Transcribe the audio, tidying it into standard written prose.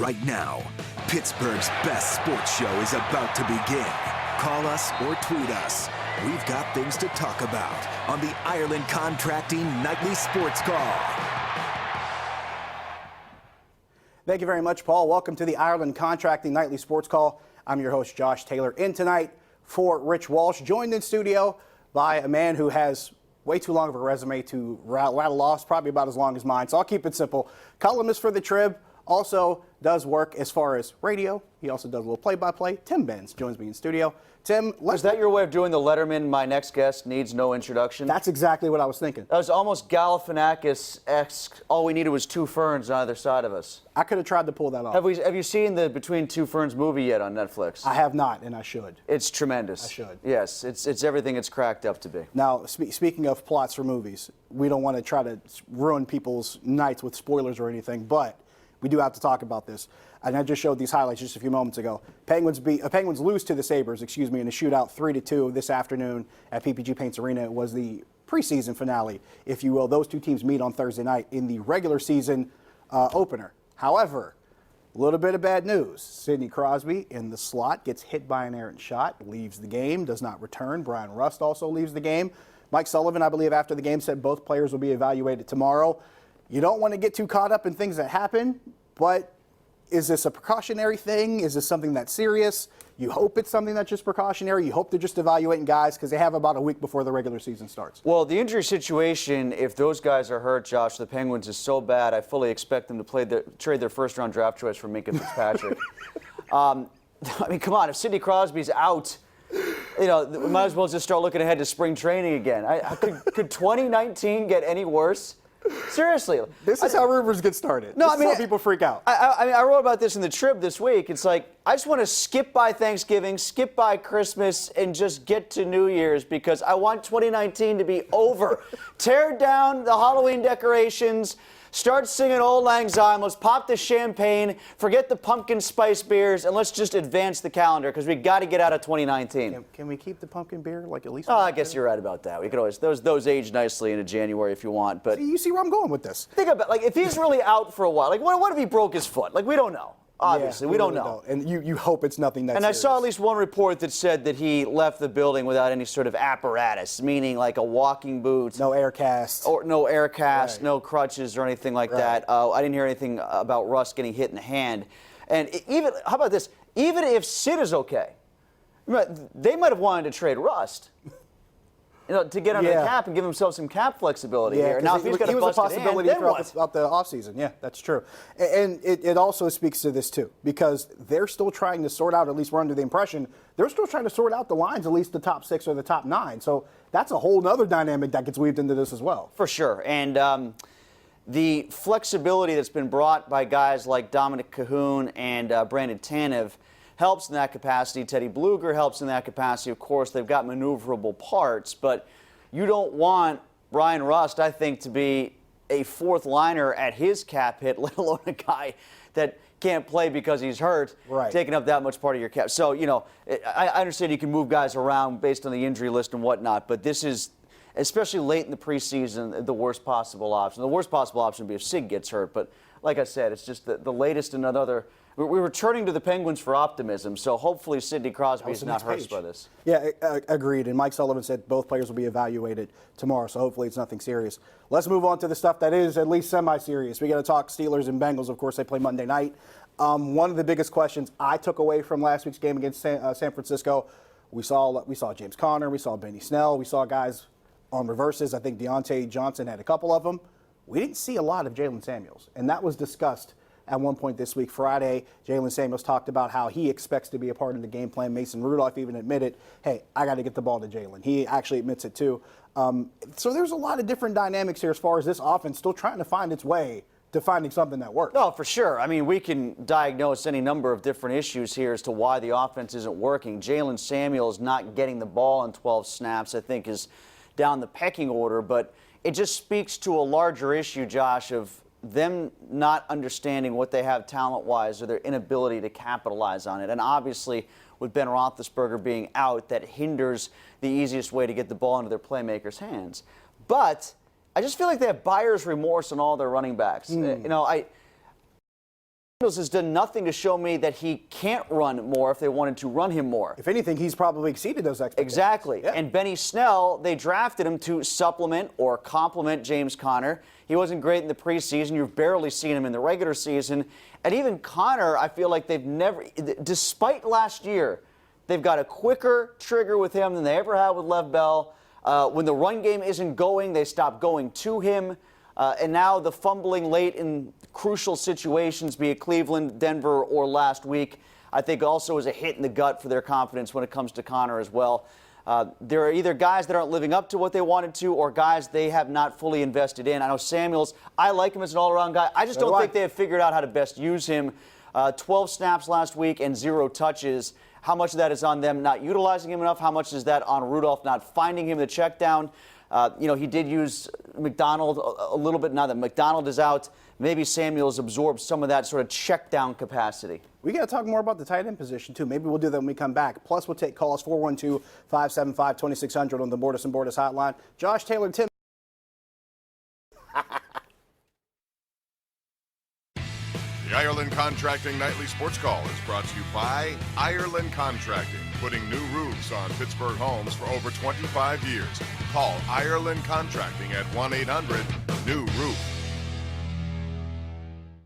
Right now, Pittsburgh's best sports show is about to begin. Call us or tweet us. We've got things to talk about on the Ireland Contracting Nightly Sports Call. Thank you very much, Paul. Welcome to the Ireland Contracting Nightly Sports Call. I'm your host, Josh Taylor. In tonight for Rich Walsh, joined in studio by a man who has way too long of a resume to rattle off, probably about as long as mine. So I'll keep it simple. Columnist for the Trib. Also does work as far as radio. He also does a little play-by-play. Tim Benz joins me in studio. Tim, is that your way of doing the Letterman, my next guest needs no introduction? That's exactly what I was thinking. That was almost Galifianakis-esque. All we needed was two ferns on either side of us. I could have tried to pull that off. Have you seen the Between Two Ferns movie yet on Netflix? I have not, and I should. It's tremendous. I should. Yes, it's everything it's cracked up to be. Now, speaking of plots for movies, we don't want to try to ruin people's nights with spoilers or anything, but we do have to talk about this. And I just showed these highlights just a few moments ago. Penguins lose to the Sabres, in a shootout 3-2 this afternoon at PPG Paints Arena. It was the preseason finale, if you will. Those two teams meet on Thursday night in the regular season opener. However, a little bit of bad news. Sidney Crosby in the slot gets hit by an errant shot, leaves the game, does not return. Brian Rust also leaves the game. Mike Sullivan, I believe, after the game said both players will be evaluated tomorrow. You don't want to get too caught up in things that happen, but is this a precautionary thing? Is this something that's serious? You hope it's something that's just precautionary. You hope they're just evaluating guys because they have about a week before the regular season starts. Well, the injury situation, if those guys are hurt, Josh, the Penguins, is so bad, I fully expect them to trade their first-round draft choice for Minka Fitzpatrick. I mean, come on, if Sidney Crosby's out, we might as well just start looking ahead to spring training again. Could 2019 get any worse? Seriously. This is how rumors get started. No, this is how people freak out. I wrote about this in the Trib this week. It's like, I just want to skip by Thanksgiving, skip by Christmas, and just get to New Year's because I want 2019 to be over. Tear down the Halloween decorations, start singing Old Lang Syne, let's pop the champagne, forget the pumpkin spice beers, and let's just advance the calendar because we got to get out of 2019. Can we keep the pumpkin beer like at least? Oh, I guess you're right about that. We could always those age nicely into January if you want, but you see where I'm going with this. Think about if he's really out for a while. What if he broke his foot? We don't know. Obviously, we don't know. And you hope it's nothing that's And serious. I saw at least one report that said that he left the building without any sort of apparatus, meaning like a walking boot. No air cast. Or no air cast, right. No crutches or anything like that. I didn't hear anything about Russ getting hit in the hand. And even, how about this? Even if Sid is okay, they might have wanted to trade Rust. To get under the cap and give himself some cap flexibility here. Now, if he's got he was a possibility throughout the offseason. Yeah, that's true. And it also speaks to this, too, because they're still trying to sort out, at least we're under the impression, they're still trying to sort out the lines, at least the top 6 or the top 9. So that's a whole other dynamic that gets weaved into this as well. For sure. And the flexibility that's been brought by guys like Dominic Cahoon and Brandon Tanev helps in that capacity. Teddy Bluger helps in that capacity. Of course, they've got maneuverable parts, but you don't want Brian Rust, I think, to be a fourth liner at his cap hit, let alone a guy that can't play because he's hurt, taking up that much part of your cap. So, I understand you can move guys around based on the injury list and whatnot, but this is, especially late in the preseason, the worst possible option. The worst possible option would be if Sig gets hurt, but like I said, it's just the latest in another. We're returning to the Penguins for optimism, so hopefully Sidney Crosby is not hurt by this. Yeah, agreed. And Mike Sullivan said both players will be evaluated tomorrow, so hopefully it's nothing serious. Let's move on to the stuff that is at least semi-serious. We got to talk Steelers and Bengals. Of course, they play Monday night. One of the biggest questions I took away from last week's game against San Francisco, we saw James Conner, we saw Benny Snell, we saw guys on reverses. I think Deontay Johnson had a couple of them. We didn't see a lot of Jalen Samuels, and that was discussed at one point this week. Friday, Jalen Samuels talked about how he expects to be a part of the game plan. Mason Rudolph even admitted, hey, I got to get the ball to Jalen. He actually admits it too. So there's a lot of different dynamics here as far as this offense still trying to find its way to finding something that works. No, for sure. I mean, we can diagnose any number of different issues here as to why the offense isn't working. Jalen Samuels not getting the ball in 12 snaps, I think, is down the pecking order, but it just speaks to a larger issue, Josh, of them not understanding what they have talent-wise or their inability to capitalize on it. And obviously, with Ben Roethlisberger being out, that hinders the easiest way to get the ball into their playmakers' hands. But I just feel like they have buyer's remorse on all their running backs. has done nothing to show me that he can't run more if they wanted to run him more. If anything, he's probably exceeded those expectations. Exactly. Yeah. And Benny Snell, they drafted him to supplement or complement James Conner. He wasn't great in the preseason. You've barely seen him in the regular season. And even Conner, I feel like they've never, despite last year, they've got a quicker trigger with him than they ever had with Lev Bell. When the run game isn't going, they stop going to him. And now the fumbling late in crucial situations, be it Cleveland, Denver, or last week, I think also is a hit in the gut for their confidence when it comes to Conner as well. There are either guys that aren't living up to what they wanted to or guys they have not fully invested in. I know Samuels, I like him as an all-around guy. I just don't think they have figured out how to best use him. 12 snaps last week and 0 touches. How much of that is on them not utilizing him enough? How much is that on Rudolph not finding him the check down? He did use McDonald a little bit. Now that McDonald is out, maybe Samuels absorbs some of that sort of check down capacity. We got to talk more about the tight end position, too. Maybe we'll do that when we come back. Plus, we'll take calls 412-575-2600 on the Bordas and Bordas hotline. Josh Taylor and Tim. The Ireland Contracting Nightly Sports Call is brought to you by Ireland Contracting, putting new roofs on Pittsburgh homes for over 25 years. Call Ireland Contracting at 1-800-NEW-ROOF.